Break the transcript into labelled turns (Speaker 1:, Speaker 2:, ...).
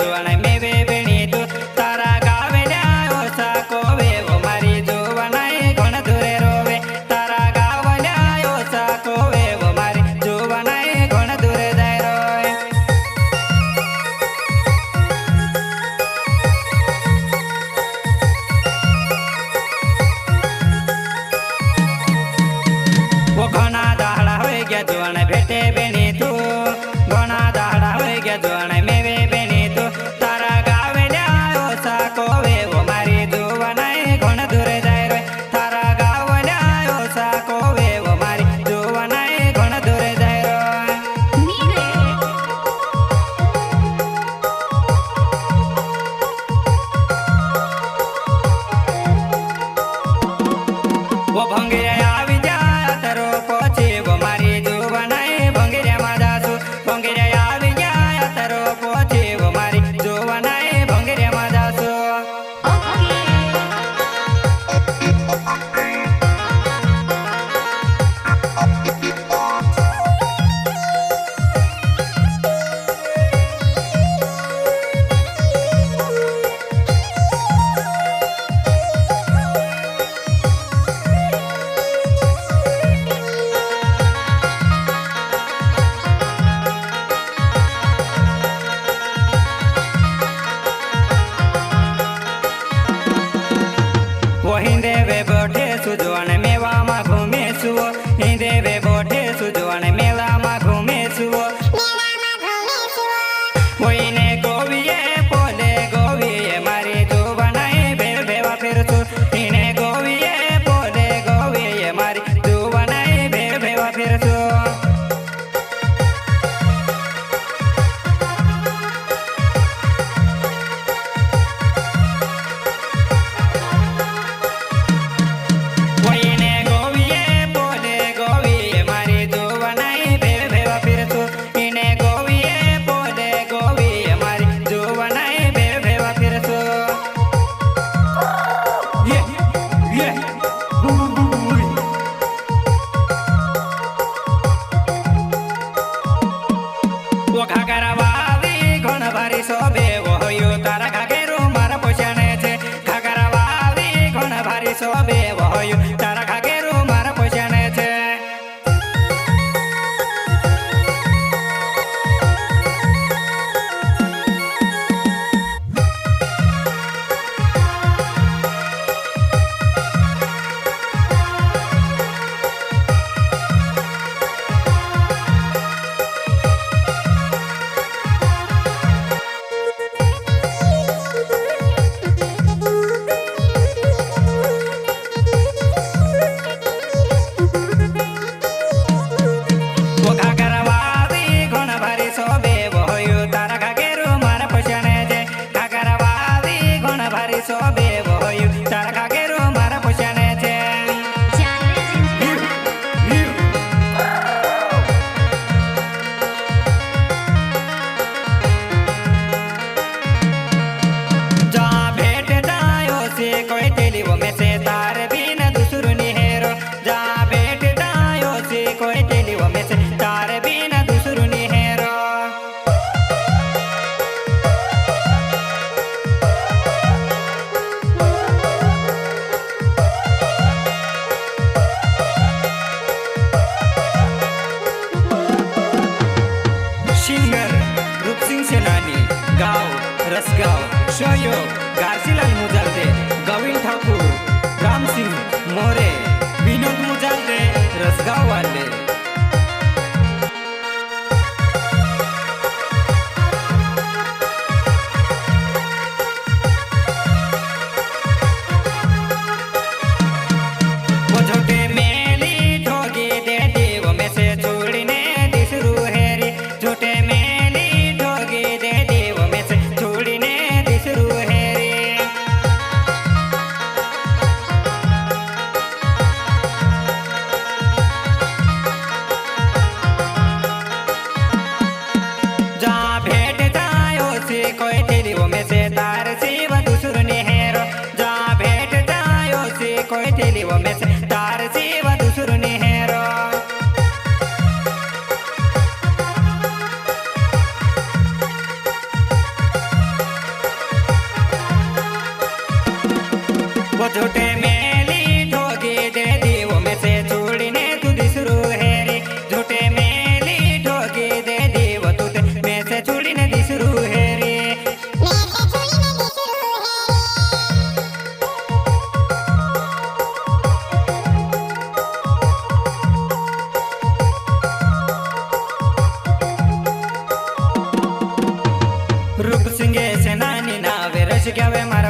Speaker 1: जुवण मेवे बेणी तू तारा गावेल्या ओसा कोवे वो मारी जुवणाई घण धुरे रोवे तारा गावल्या ओसा कोवे वो मारी जुवणाई घण धुरे जाय रोय वो घणा दाहड़ा होई गया जुवण भेटे बेणी तू घणा दाहड़ा होई गया जुवण मेवे बेणी तू तारा गावेल्या ओसा कोवे वो मारी जुवणाई घण धुरे जाय रोय तारा गावल्या ओसा कोवे वो मारी जुवणाई घण धुरे जाय रोय वो भंगिया आवी जा तरो पोचे वो मारी जुवणाई भंगिया मादासु भंगिया आवी जा तरो पोचे वो मारी जुवणाई भंगिया मादासु वो हिंदे वे बोठे सुजवण मेवा मा घूमे सुओ हिंदे वे बोठे सुजवण मेला मा घूमे सुओ वो इने गोविये पोले गोविये मारी जुवणाई भेव भेवा फिरसु इने गोविये पोले गोविये मारी जुवणाई भेव भेवा फिरसु वहीने गोविये पोले गोविये मारी जुवणाई भेव भेवा फिरसु इने गोविये पोले गोविये मारी जुवणाई भेव भेवा फिरसु ये ये वो घाघरा वावी घण भारी शोभे वो होयो तारा घाघेरू मारा पोषणे छे घाघरा वावी घण भारी शोभे वो होयो तारा घाघेरू मारा पोषणे छे वो घाघरा वावी घण भारी शोभे वो होयो तारा घाघेरू मारा पोषणे छे घाघरा वावी घण भारी शोभे वो होयो तारा घाघेरू मारा पोषणे छे जा भेट जायो से कोई तेली वो में से तार बिन दुसरू निहेरो जा भेट जायो से कोई तेली वो में से तार बिन दुसरू निहेरो सिंगर रूपसिंग सेनानी गाव रसगाव सहयोग गारसीलाल मुजालदे गोविंद ठाकुर राम सिंह मोरे विनोद मुजालदे रसगाव वाले वो झोटे मेली ठोगी दे देव में से छोड़ने दिसरू हेरी झोटे मेली ठोगी दे देव में से छोड़ने दिसरू हेरी जा भेट जायो से कोई तेली वो में से तार शिव दुसरू निहेरो जा भेट जायो से कोई तेली वो में से तार शिव दुसरू निहेरो કહેવાય મારા